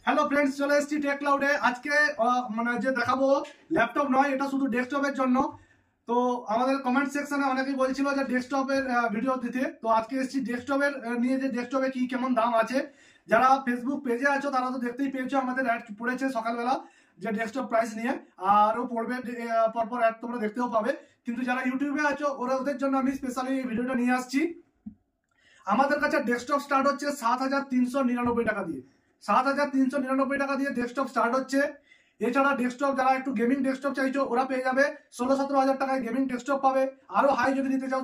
Hello friends, চলে এসেছি take ক্লাউডে। আজকে মানে যে দেখাবো ল্যাপটপ নয়, এটা শুধু ডেস্কটপের জন্য। তো আমাদের কমেন্ট সেকশনে অনেকেই বলছিল যে ডেস্কটপের ভিডিও দিতে, তো আজকে এসেছি ডেস্কটপের নিয়ে, যে ডেস্কটপে কি কেমন দাম আছে। যারা ফেসবুক পেজে আছো তারা তো দেখতেই পেয়েছো, আমাদের অ্যাড পড়েছে সকালবেলা যে ডেস্কটপ প্রাইস নিয়ে, আরও পড়বে পরপর অ্যাড তোমরা দেখতেও পাবে। কিন্তু যারা ইউটিউবে আছো ওদের জন্য আমি স্পেশালি এই ভিডিওটা নিয়ে আসছি। আমাদের কাছে ডেস্কটপ স্টার্ট হচ্ছে 7,399 টাকা দিয়ে। 7,399 টাকা দিয়ে ডেস্কটপ স্টার্ট হচ্ছে। এছাড়া ডেস্কটপ যারা একটু গেমিং ডেস্কটপ চাইছো ওরা পেয়ে যাবে 16-17 হাজার টাকায় গেমিং ডেস্কটপ পাবে। আরো হাই যদি নিতে চাও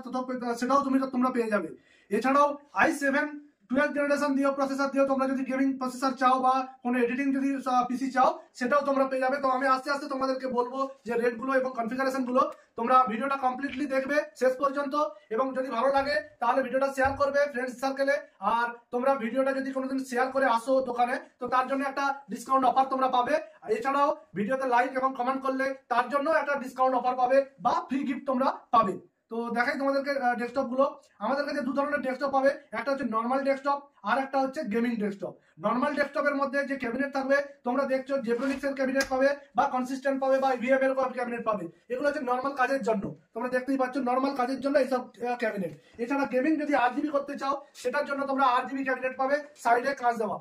সেটাও তোমরা পেয়ে যাবে। এছাড়াও i7 12 জেনারেশন দিয়েও প্রসেসর দিয়েও তোমরা যদি গেমিং প্রসেসর চাও বা কোনো এডিটিং যদি পিসি চাও সেটাও তোমরা পেয়ে যাবে। তো আমি আস্তে আস্তে তোমাদেরকে বলবো যে রেটগুলো এবং কনফিগারেশন গুলো। তোমরা ভিডিওটা কমপ্লিটলি দেখবে শেষ পর্যন্ত, এবং যদি ভালো লাগে তাহলে ভিডিওটা শেয়ার করবে ফ্রেন্ডস সার্কেলে। আর তোমরা ভিডিওটা যদি কোনোদিন শেয়ার করে আসো দোকানে, তো তার জন্য একটা ডিসকাউন্ট অফার তোমরা পাবে। এছাড়াও ভিডিওতে লাইক এবং কমেন্ট করলে তার জন্য একটা ডিসকাউন্ট অফার পাবে বা ফ্রি গিফট তোমরা পাবে। তো দেখাই তোমাদেরকে ডেস্কটপ গুলো। আমাদের কাছে দু ধরনের ডেস্কটপ পাবে, একটা হচ্ছে নর্মাল ডেস্কটপ আর একটা হচ্ছে গেমিং ডেস্কটপ। নর্মাল ডেস্কটপের মধ্যে যে ক্যাবিনেট থাকবে তোমরা দেখছো জেব্রনিক্স এর ক্যাবিনেট পাবে বা কনসিস্টেন্ট পাবে বা ইভিএম এর ক্যাবিনেট পাবে। এগুলো হচ্ছে নর্মাল কাজের জন্য, তোমরা দেখতেই পাচ্ছ নর্মাল কাজের জন্য এইসব ক্যাবিনেট। এছাড়া গেমিং যদি 8 জিবি করতে চাও সেটার জন্য তোমরা 8 জিবি ক্যাবিনেট পাবে, সাইডে কাঁচ দেওয়া,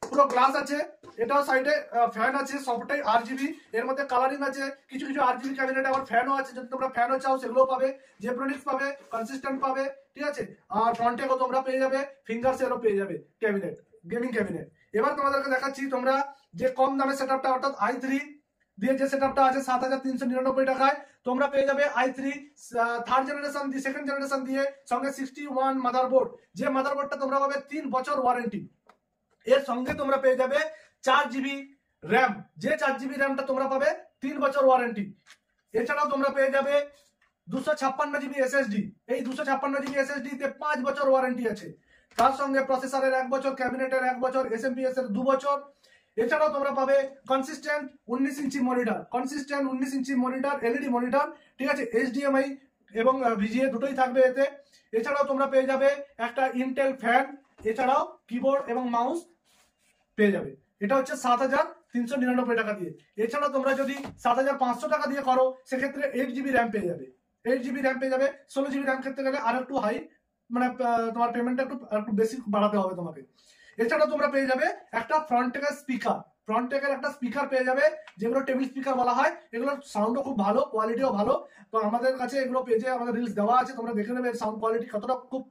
পুরো গ্লাস আছে। এটাও সাইডে ফ্যান আছে, সবটাই 8 জিবি। এর মধ্যে কালারিং আছে, কিছু কিছু 8 জিবি ক্যাবিনেট আবার ফ্যানও আছে, যদি তোমরা ফ্যানও চাও সেগুলোও পাবে। জেব্রনিক্স পাবে, কনসিস্টেন্ট পাবে, ঠিক আছে। আর ফ্রন্টেও তোমরা পেয়ে যাবে, ফিঙ্গার সেলও পেয়ে যাবে ক্যাবিনেট, গেমিং ক্যাবিনেট। এবার তোমাদেরকে দেখাচ্ছি তোমরা যে কম দামের সেটআপটা, অর্থাৎ i3 দিয়ে যে সেটআপটা আছে 7,399 টাকায় তোমরা পেয়ে যাবে। i3 থার্ড জেনারেশন দিয়ে, সেকেন্ড জেনারেশন দিয়ে, সঙ্গে 61 মাদারবোর্ড। যে মাদারবোর্ডটা তোমরা পাবে 3 বছর ওয়ারেন্টি। এর সঙ্গে তোমরা পেয়ে যাবে 4 জিবি র্যাম, যে 4 জিবি র্যামটা তোমরা পাবে 3 বছর ওয়ারেন্টি। এছাড়াও তোমরা পেয়ে যাবে 256 জিবি এসএসডি। এই 256 জিবি এসএসডি তে 5 বছর ওয়ারেন্টি আছে। তার সঙ্গে প্রসেসরের 1 বছর, ক্যাবিনেটের 1 বছর, এসএমপিএস এর 2 বছর। এছাড়াও তোমরা পাবে consistent 19 inch monitor, consistent 19 inch monitor, LED monitor, ঠিক আছে। এইচডিএমআই এবং ভিজিএ দুটোই থাকবে এতে। এছাড়াও তোমরা পেয়ে যাবে একটা ইন্টেল ফ্যান, এছাড়াও কিবোর্ড এবং মাউস পেয়ে যাবে। এটা হচ্ছে 7,399 টাকা দিয়ে। এছাড়া তোমরা যদি 7,500 টাকা দিয়ে করো সেক্ষেত্রে 8 জিবি র্যাম পেয়ে যাবে। 8 জিবি র্যাম পেয়ে যাবে। 16 জিবি র্যাম খেতে গেলে আর একটু হাই, মানে তোমার পেমেন্টটা একটু বেশি বাড়াতে হবে তোমাকে। এছাড়া তোমরা পেয়ে যাবে একটা ফ্রন্ট টেকের স্পিকার, ফ্রন্ট টেকের একটা স্পিকার পেয়ে যাবে, যেগুলো টেবিল স্পিকার বলা হয়। এগুলোর সাউন্ডও খুব ভালো, কোয়ালিটিও ভালো। তো আমাদের কাছে এগুলো পেজে আমাদের রিলস দেওয়া আছে, তোমরা দেখে নেবে সাউন্ড কোয়ালিটি কতটা খুব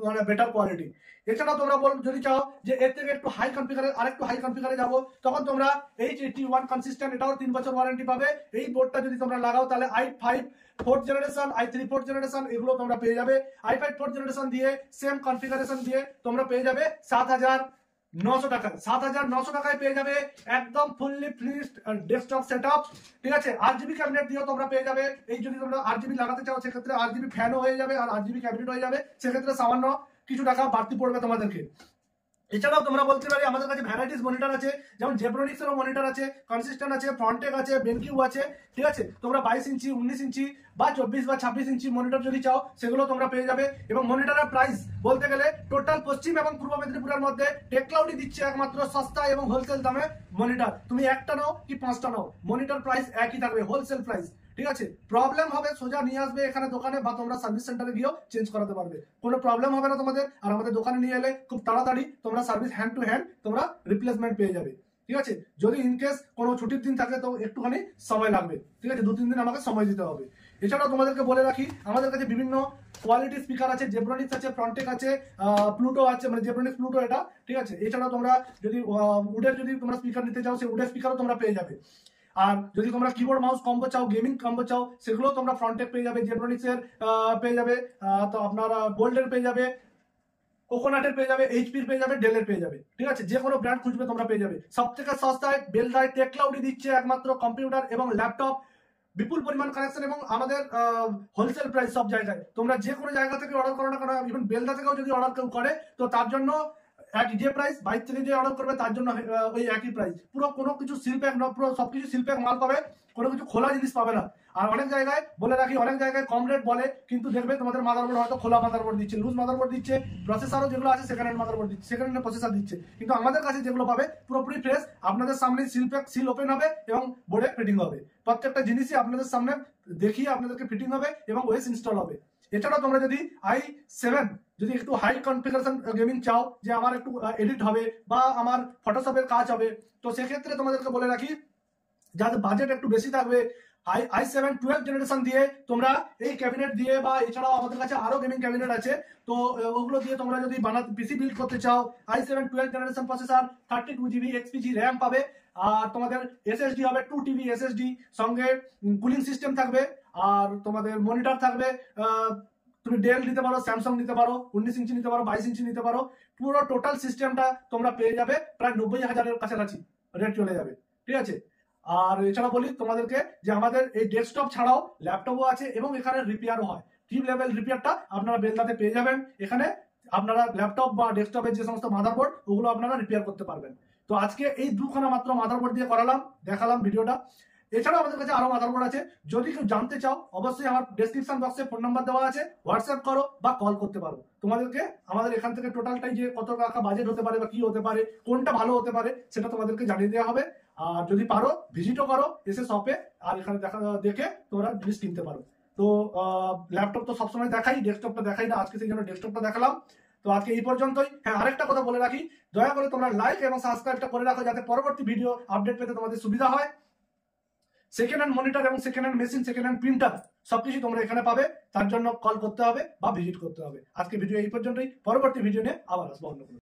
মানে বেটার কোয়ালিটি। এছাড়াও তোমরা যদি চাও যে এর থেকে একটু হাই কনফিগারে, আরেকটু হাই কনফিগারে যাবো, তখন তোমরা H81 কনসিস্টেন্ট, এটাও 3 বছর ওয়ারেন্টি পাবে। এই বোর্ডটা যদি তোমরা লাগাও তাহলে i5 4th generation, i3 4th generation এগুলো তোমরা পেয়ে যাবে। i5 4th জেনারেশন দিয়ে সেম কনফিগারেশন দিয়ে তোমরা পেয়ে যাবে 7,900 টাকায়। 7,900 টাকায় পেয়ে যাবে একদম ফুললি ফিনিশড ডেস্কটপ সেটআপ, ঠিক আছে। 8 জিবি ক্যাবিনেট দিয়েও তোমরা পেয়ে যাবে। এই যদি তোমরা 8 জিবি লাগাতে চাও সেক্ষেত্রে 8 জিবি ফ্যানও হয়ে যাবে আর 8 জিবি ক্যাবিনেট হয়ে যাবে, সেক্ষেত্রে সামান্য কিছু টাকা বাড়তি পড়বে তোমাদেরকে। এছাড়াও তোমরা বলতে পারি আমাদের কাছে ভ্যারাইটিস মনিটর আছে, যেমন জেব্রনিক্স এরও মনিটর আছে, কনসিস্টেন্ট আছে, ফ্রন্টেক আছে, বেনকিউ আছে, ঠিক আছে। তোমরা 22 ইঞ্চি, 19 ইঞ্চি বা 24 বা 26 ইঞ্চি মনিটর যদি চাও সেগুলো তোমরা পেয়ে যাবে। এবং মনিটরের প্রাইস বলতে গেলে টোটাল পশ্চিম এবং পূর্ব মেদিনীপুরের মধ্যে টেক ক্লাউডই দিচ্ছে একমাত্র সস্তা এবং হোলসেল দামে মনিটর। তুমি একটা নাও কি 5টা নাও, মনিটর প্রাইস একই থাকবে, হোলসেল প্রাইস, ঠিক আছে। প্রবলেম হবে সোজা নিয়ে আসবে এখানে দোকানে, বা তোমরা সার্ভিস সেন্টারে গিয়েও চেঞ্জ করাতে পারবে, কোনো প্রবলেম হবে না তোমাদের। আর আমাদের দোকানে নিয়ে এলে খুব তাড়াতাড়ি তোমরা সার্ভিস হ্যান্ড টু হ্যান্ড তোমরা রিপ্লেসমেন্ট পেয়ে যাবে, ঠিক আছে। যদি ইনকেস কোনো ছুটির দিন থাকে তো একটুখানি সময় লাগবে, ঠিক আছে, 2-3 দিন আমাকে সময় দিতে হবে। এছাড়াও তোমাদেরকে বলে রাখি আমাদের কাছে বিভিন্ন কোয়ালিটি স্পিকার আছে, জেব্রনিক্স আছে, ফ্রন্টেক আছে, প্লুটো আছে, মানে জেব্রনিক্স প্লুটো এটা, ঠিক আছে। এছাড়াও তোমরা যদি উডের যদি তোমরা স্পিকার নিতে চাও সেই উডের স্পিকারও তোমরা পেয়ে যাবে। আর যদি তোমরা কিবোর্ড মাউস কম্বো চাও, গেমিং কম্বো চাও, সেগুলো তোমরা ফ্রন্টেক পেয়ে যাবে, জেব্রনিক্স এর পেয়ে যাবে, তো আপনারা গোল্ডের পেয়ে যাবে, কোকোনাটের পেয়ে যাবে, এইচপির পেয়ে যাবে, ডেলের পেয়ে যাবে, ঠিক আছে। যে কোনো ব্র্যান্ড খুঁজবে তোমরা পেয়ে যাবে। সব থেকে সস্তায় বেলদায় টেক ক্লাউডই দিচ্ছে একমাত্র কম্পিউটার এবং ল্যাপটপ, বিপুল পরিমাণ কানেকশন এবং আমাদের হোলসেল প্রাইস সব জায়গায়। তোমরা যে কোনো জায়গা থেকে অর্ডার করো না কেন, ইভেন বেলদা থেকেও যদি অর্ডার কেউ করে তো তার জন্য একই যে প্রাইস, বাইরে থেকে যে অর্ডার করবে তার জন্য ওই একই প্রাইস। পুরো কোনো কিছু সিল প্যাক, পুরো সবকিছু সিল প্যাক মাল পাবে, কোনো কিছু খোলা জিনিস পাবে না। আর অনেক জায়গায় বলে রাখি, অনেক জায়গায় কম রেট বলে, কিন্তু দেখবে তোমাদের মাদারবোর্ড হয়তো খোলা মাদারবোর্ড দিচ্ছে, লুজ মাদারবোর্ড দিচ্ছে, প্রসেসরও যেগুলো আছে সেকেন্ড হ্যান্ড মাদারবোর্ড দিচ্ছে, সেকেন্ড হ্যান্ড প্রসেসর দিচ্ছে। কিন্তু আমাদের কাছে যেগুলো পাবে পুরোপুরি ফ্রেশ, আপনাদের সামনে সিল ওপেন হবে এবং বোর্ডে ফিটিং হবে। প্রত্যেকটা জিনিসই আপনাদের সামনে দেখিয়ে আপনাদেরকে ফিটিং হবে এবং ওএস ইনস্টল হবে। এছাড়াও তোমরা যদি i7 যদি একটু হাই কনফিগারেশন গেমিং চাও, যে আমার একটু এডিট হবে বা আমার ফটোশপের কাজ হবে, তো সেক্ষেত্রে তোমাদেরকে বলে রাখি যাদের বাজেট একটু বেশি থাকবে, i7 12 জেনারেশন দিয়ে তোমরা এই ক্যাবিনেট দিয়ে, বা এছাড়াও আমাদের কাছে আরো গেমিং ক্যাবিনেট আছে, তো ওগুলো দিয়ে তোমরা যদি পিসি বিল্ড করতে চাও, i7 12 generation processor, 32GB XPG RAM পাবে, আর তোমাদের এসএসডি হবে 2 TB এসএসডি, সঙ্গে কুলিং সিস্টেম থাকবে, আর তোমাদের মনিটর থাকবে। তুমি ডেল নিতে পারো, স্যামসাং নিতে পারো, 19 ইঞ্চি নিতে পারো, 22 ইঞ্চি নিতে পারো। পুরো টোটাল সিস্টেমটা তোমরা পেয়ে যাবে প্রায় 90,000-এর কাছাকাছি রেট চলে যাবে, ঠিক আছে। আর এছাড়া বলি তোমাদেরকে যে আমাদের এই ডেস্কটপ ছাড়াও ল্যাপটপও আছে এবং এখানে রিপেয়ারও হয়। টিপ লেভেল রিপেয়ারটা আপনারা বেলদাতে পেয়ে যাবেন। এখানে আপনারা ল্যাপটপ বা ডেস্কটপের যে সমস্ত মাদারবোর্ড ওগুলো আপনারা রিপেয়ার করতে পারবেন। তো আজকে এই দুখানা মাত্র মাদারবোর্ড দিয়ে দেখালাম ভিডিওটা। এছাড়াও আমাদের কাছে আরো মাদারবোর্ড আছে, যদি কেউ জানতে চাও অবশ্যই আমার ডেসক্রিপশন বক্সে ফোন নাম্বার দেওয়া আছে, হোয়াটসঅ্যাপ করো বা কল করতে পারো। তোমাদেরকে আমাদের এখান থেকে টোটালটাই যে কত টাকা বাজেট হতে পারে বা কি হতে পারে, কোনটা ভালো হতে পারে, সেটা তোমাদেরকে জানিয়ে দেওয়া হবে। আর যদি পারো ভিজিটও করো এসে শপে, আর এখানে দেখে তোমরা জিনিস কিনতে পারো। তো ল্যাপটপ তো সবসময় দেখাই, ডেস্কটপটা দেখাই না, আজকে সেই জন্য ডেস্কটপটা দেখালাম। তো আজকে এই পর্যন্তই। হ্যাঁ, আরেকটা কথা বলে রাখি, দয়া করে তোমরা লাইক এবং সাবস্ক্রাইবটা করে রাখো, যাতে পরবর্তী ভিডিও আপডেট পেতে তোমাদের সুবিধা হয়। সেকেন্ড হ্যান্ড মনিটর এবং second hand machine, second hand printer সবকিছু তোমরা এখানে পাবে। তার জন্য কল করতে হবে বা ভিজিট করতে হবে। আজকে ভিডিও এই পর্যন্তই, পরবর্তী ভিডিও নিয়ে আবার আসবো অন্য কোনো।